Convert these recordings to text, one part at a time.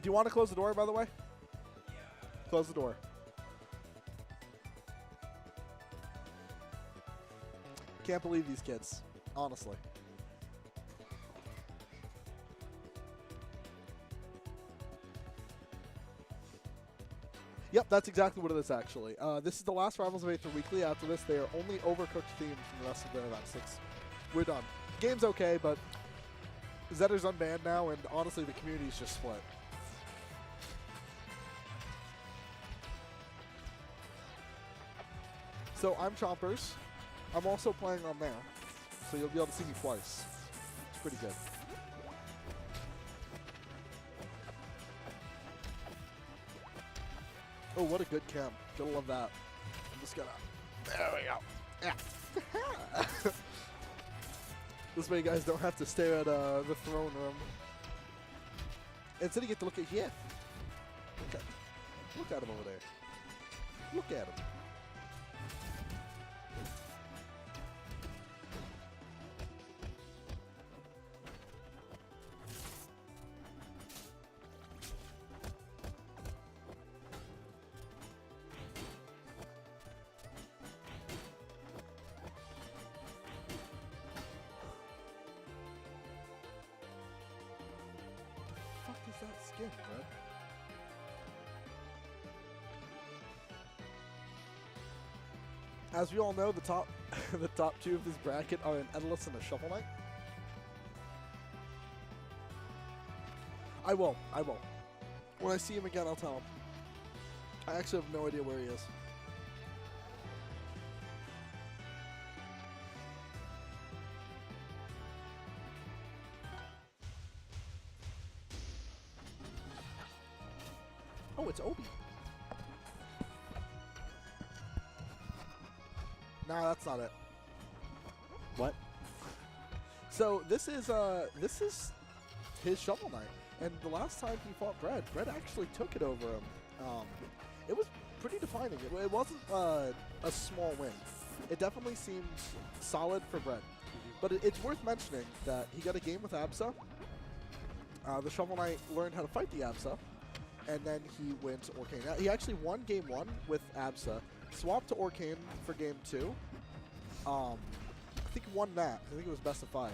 you want to close the door, by the way? Close the door. Can't believe these kids, honestly. Yep, that's exactly what it is, actually. This is the last Rivals of Aether Weekly. After this, they are only Overcooked themed from the rest of their events. We're done. Game's okay, but Zetter's unbanned now, and honestly, the community's just split. So I'm Chompers. I'm also playing on there, so you'll be able to see me twice. It's pretty good. Oh, what a good cam. Gotta love that. I'm just gonna... There we go. Yeah. This way you guys don't have to stare at the throne room. Instead you get to look at... Yeah. Look at him over there. Look at him. What is that skin, bro? As we all know, the top the top two of this bracket are an Endless and a Shovel Knight. I will. When I see him again, I'll tell him. I actually have no idea where he is. Oh, it's Obi. Nah, that's not it. What? So this is his Shovel Knight, and the last time he fought Bread actually took it over him. It was pretty defining. It wasn't a small win. It definitely seemed solid for Bread, but it's worth mentioning that he got a game with Absa. The Shovel Knight learned how to fight the Absa, and then he went to Orcane. Now, he actually won game 1 with Absa, swapped to Orcane for game 2. I think he won that. I think it was best of 5.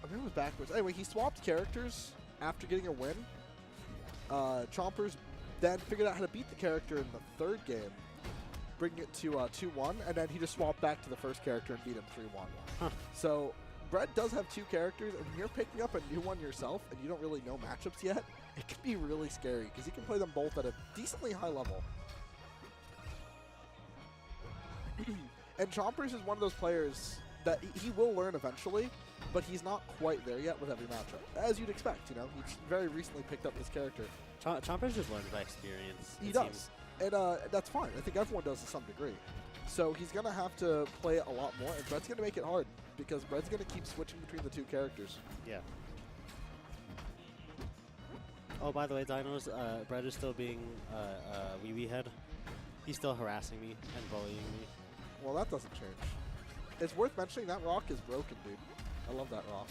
I think it was backwards. Anyway, he swapped characters after getting a win. Chompers then figured out how to beat the character in the 3rd game, bringing it to 2-1, and then he just swapped back to the first character and beat him 3-1. Huh. So Bread does have 2 characters, and when you're picking up a new one yourself and you don't really know matchups yet, it can be really scary because you can play them both at a decently high level. And Chompers is one of those players that he will learn eventually, but he's not quite there yet with every matchup, as you'd expect. You know, he's very recently picked up this character. Chompers just learns by experience. He does, and that's fine. I think everyone does to some degree. So he's going to have to play it a lot more, and Brett's going to make it hard because Brett's going to keep switching between the 2 characters. Yeah. Oh, by the way, Dinos, Brett is still being wee head. He's still harassing me and bullying me. Well, that doesn't change. It's worth mentioning that rock is broken, dude. I love that rock.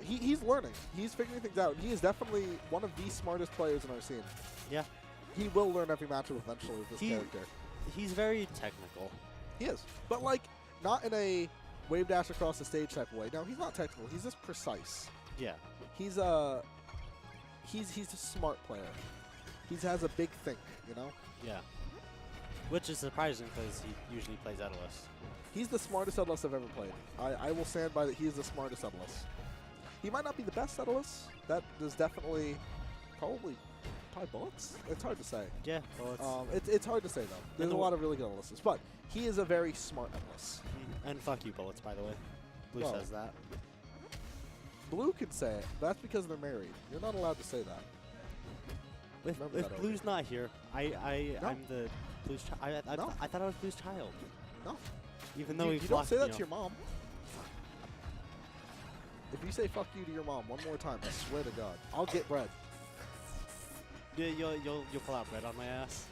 He's learning. He's figuring things out. He is definitely one of the smartest players in our scene. Yeah. He will learn every matchup eventually with this character. He's very technical. He is. But, like, not in a wave dash across the stage type of way. No, he's not technical. He's just precise. Yeah. He's a smart player. He has a big think, you know? Yeah. Which is surprising because he usually plays Endless. He's the smartest Endless I've ever played. I will stand by that he is the smartest Endless. He might not be the best Endless. That is definitely probably bullets. It's hard to say. Yeah, bullets. It's hard to say, though. There's a lot of really good Endlesses. But he is a very smart Endless. And fuck you, bullets, by the way. Blue says that. Blue can say it. That's because they're married. You're not allowed to say that. If Blue's not here, I'm the Blue's child. No. I thought I was Blue's child. No. Even though you don't say that to your mom. If you say fuck you to your mom one more time, I swear to God, I'll get Bread. Yeah, you'll pull out Bread on my ass.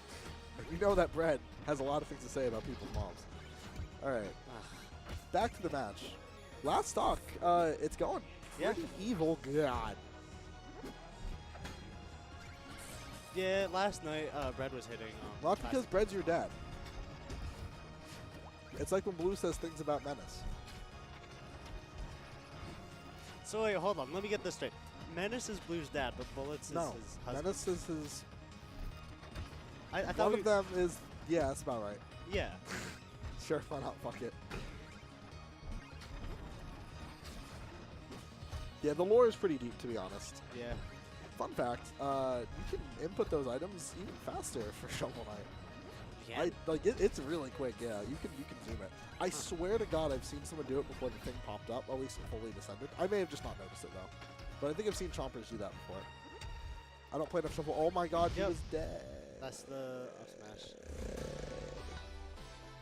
You know that Bread has a lot of things to say about people's moms. All right. Back to the match. Last stock, it's going. Yeah. Pretty evil. God. Yeah, last night, Bread was hitting. Not because Bread's your dad. It's like when Blue says things about Menace. So wait, hold on. Let me get this straight. Menace is Blue's dad, but Bullets is his husband. Menace is his... I thought one of them is... Yeah, that's about right. Yeah. Sure, why not? Fuck it. Yeah, the lore is pretty deep, to be honest. Yeah. Fun fact, you can input those items even faster for Shovel Knight. Yeah. It's really quick. Yeah, you can zoom it. I swear to God, I've seen someone do it before the thing popped up. At least it fully descended. I may have just not noticed it though, but I think I've seen Chompers do that before. I don't play enough Shovel. Oh my God, he was dead. That's the up smash.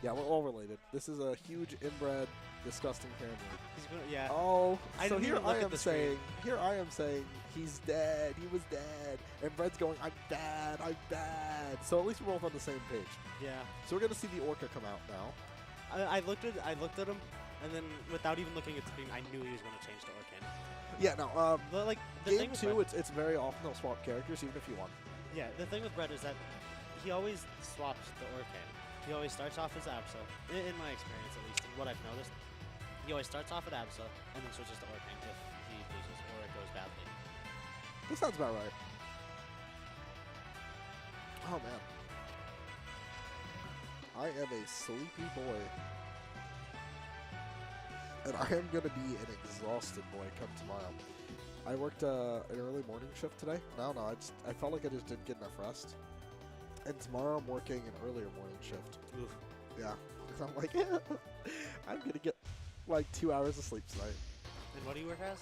Yeah, we're all related. This is a huge inbred, disgusting family. He's gonna, yeah. Oh, I so didn't here even look I at am the saying, screen. he's dead. He was dead, and Bread's going, I'm bad, I'm bad. So at least we're both on the same page. Yeah. So we're gonna see the Orca come out now. I looked at him, and then without even looking at the screen, I knew he was gonna change to Orcane. Yeah, no. But like the Game thing with 2, Bread, it's very often they'll swap characters even if you won. yeah, the thing with Bread is that he always swaps to Orcane. He always starts off as Absa, in my experience at least, and what I've noticed. He always starts off at Absa and then switches to Orcane if he loses or it goes badly. This sounds about right. Oh man. I am a sleepy boy. And I am going to be an exhausted boy come tomorrow. I worked an early morning shift today. No, I felt like I just didn't get enough rest. And tomorrow I'm working an earlier morning shift. Oof. Yeah. So I'm like, I'm going to get like 2 hours of sleep tonight. And what do you work as?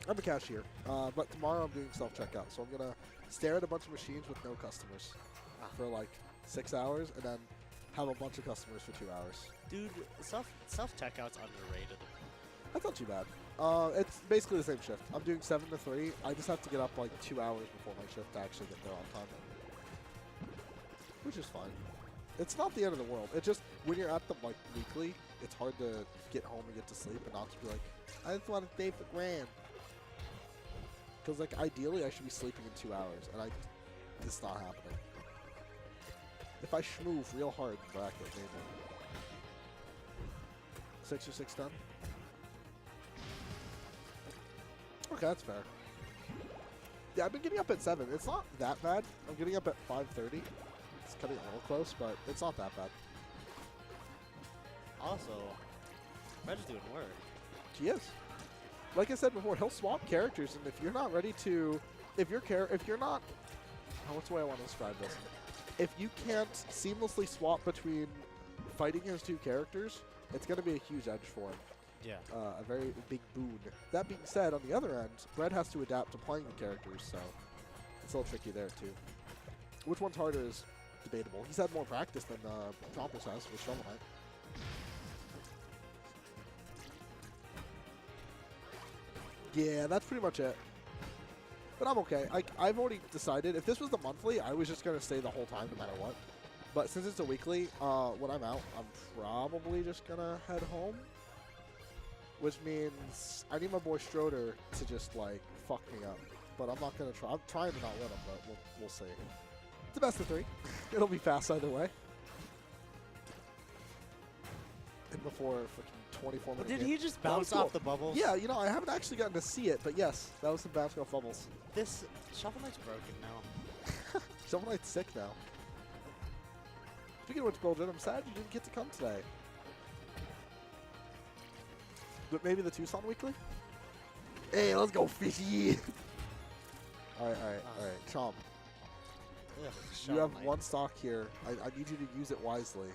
I'm a cashier. But tomorrow I'm doing self-checkout. So I'm going to stare at a bunch of machines with no customers for like 6 hours and then have a bunch of customers for 2 hours. Dude, self-checkout's underrated. That's not too bad. It's basically the same shift. I'm doing 7 to 3. I just have to get up like 2 hours before my shift to actually get there on time. Which is fine. It's not the end of the world. It's just when you're at the like weekly, it's hard to get home and get to sleep and not to be like, I just want to stay for grand. Because like ideally I should be sleeping in 2 hours and it's not happening. If I schmoove real hard in bracket, maybe. 6 or 6 done. Okay, that's fair. Yeah, I've been getting up at 7. It's not that bad. I'm getting up at 5:30. It's cutting a little close, but it's not that bad. Also, Red's doing work. He is. Like I said before, he'll swap characters, and if you're not ready to, if you're not, what's the way I want to describe this? If you can't seamlessly swap between fighting his 2 characters, it's going to be a huge edge for him. Yeah. A very big boon. That being said, on the other end, Bread has to adapt to playing the characters, so it's a little tricky there too. Which one's harder is debatable. He's had more practice than Chompers has with Shovel Knight. Yeah, that's pretty much it. But I'm okay. I've already decided, if this was the monthly, I was just going to stay the whole time no matter what. But since it's a weekly, when I'm out, I'm probably just going to head home. Which means I need my boy Stroder to just, like, fuck me up. But I'm not going to try. I'm trying to not let him, but we'll see. It's the best of 3. It'll be fast either way. And before fucking 24 minutes. Did he just bounce off the bubbles? Yeah, you know, I haven't actually gotten to see it, but yes, that was some bouncing off bubbles. This Shovel Knight's broken now. Shovel Knight's sick now. Speaking of which, Bolden, I'm sad you didn't get to come today. But maybe the Tucson Weekly? Hey, let's go fishy! Alright. Chomp. Ugh, You have Knight. 1 stock here. I need you to use it wisely.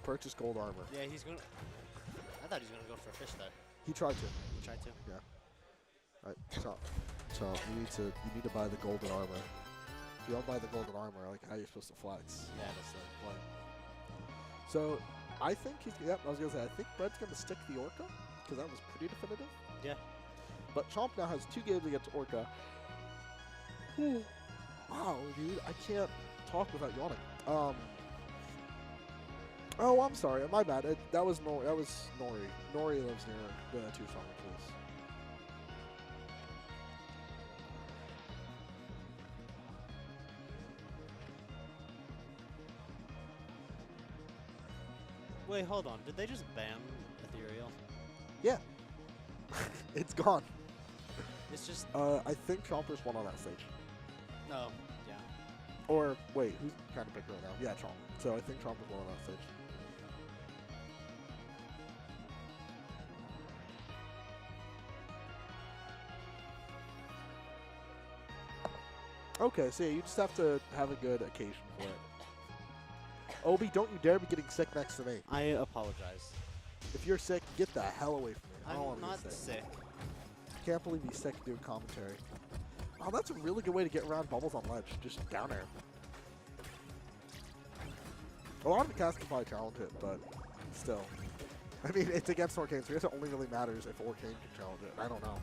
Purchase gold armor. Yeah, he's gonna. I thought he was gonna go for a fish there. He tried to. He tried to. Yeah. Alright, Chomp, you need to buy the golden armor. If you don't buy the golden armor, like how you're supposed to flex. Yeah, that's the point. So I think he's I was gonna say I think Bread's gonna stick the Orca, because that was pretty definitive. Yeah. But Chomp now has 2 games against Orca. Ooh. Wow, dude, I can't talk without yawning. Oh, I'm sorry. My bad. That was Nori. Nori lives near the two strongest police. Wait, hold on. Did they just ban Ethereal? Yeah. It's gone. It's just... I think Chompers won on that stage. No. Yeah. Or, wait, who's kind of picking right now? Yeah, Chomp. So I think Chompers won on that stage. Okay, so yeah, you just have to have a good occasion for it. Obi, don't you dare be getting sick next to me. I apologize. If you're sick, get the hell away from me. I don't I'm want to not be sick. sick. Can't believe he's sick doing commentary. Oh, that's a really good way to get around bubbles on ledge. Just down air. A lot of the cast can probably challenge it, but still. I mean, it's against Orcane, so I guess it only really matters if Orcane can challenge it. I don't know.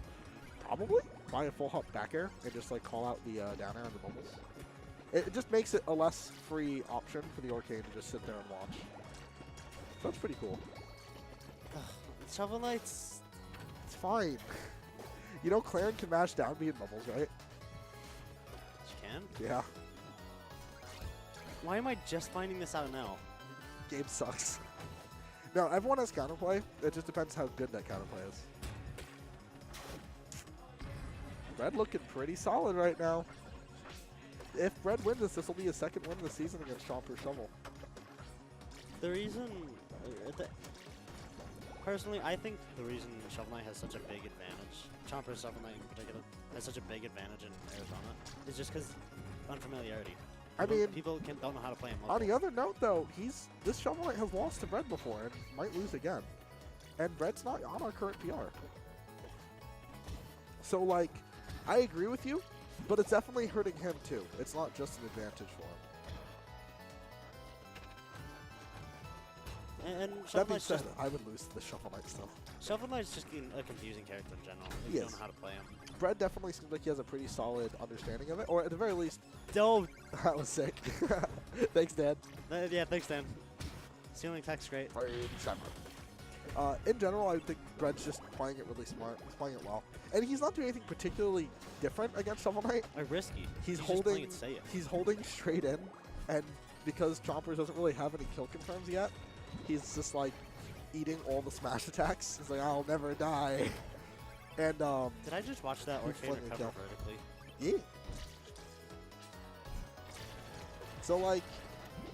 Probably buy a full hop back air and just like call out the down air on the bubbles. It just makes it a less free option for the Orcane to just sit there and watch. So that's pretty cool. Shovel Knight's... It's fine. You know Claren can mash down B in bubbles, right? She can? Yeah. Why am I just finding this out now? Game sucks. No, everyone has counterplay. It just depends how good that counterplay is. Bread looking pretty solid right now. If Bread wins this will be his second win of the season against Chomper Shovel. The reason... personally, I think the reason Shovel Knight has such a big advantage, Chompers Shovel Knight in particular, has such a big advantage in Arizona, is just because unfamiliarity. I mean, people don't know how to play him. On the other note, though, this Shovel Knight has lost to Bread before and might lose again. And Bread's not on our current PR. So, like, I agree with you, but it's definitely hurting him, too. It's not just an advantage for him. And That Shovel being Knight's said, just... I would lose to the Shovel Knight still. Shovel Knight's just a confusing character in general. If you don't know how to play him. Bread definitely seems like he has a pretty solid understanding of it, or at the very least... Don't! That was sick. Thanks, Dad. Yeah, thanks, Dan. Stealing tech's great. In general, I think Bread's just playing it really smart. He's playing it well. And he's not doing anything particularly different against Shovel Knight. Or risky. He's just playing it safe. He's holding straight in, and because Chompers doesn't really have any kill confirms yet, he's just like eating all the smash attacks. He's like, I'll never die. And did I just watch that Orcane recover vertically? Yeah. So like,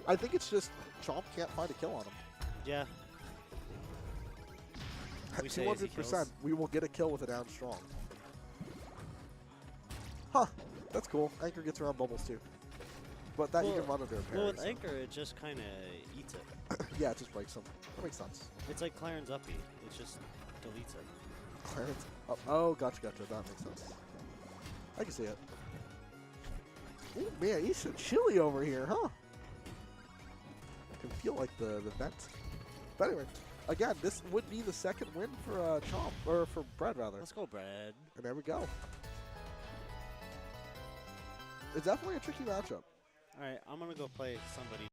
I think it's just Chomp can't find a kill on him. Yeah. At 200%, we will get a kill with a down strong. Huh, that's cool. Anchor gets around bubbles too. But that you can run under a parry. Well, with Anchor, it just kind of eats it. Yeah, it just breaks them. That makes sense. It's like Claren's uppy. It just deletes it. Clarence up. Oh, gotcha. That makes sense. I can see it. Ooh, man, he's so chilly over here, huh? I can feel like the vent. But anyway, again, this would be the second win for Chomp, or for Bread rather. Let's go, Bread. And there we go. It's definitely a tricky matchup. All right, I'm gonna go play somebody.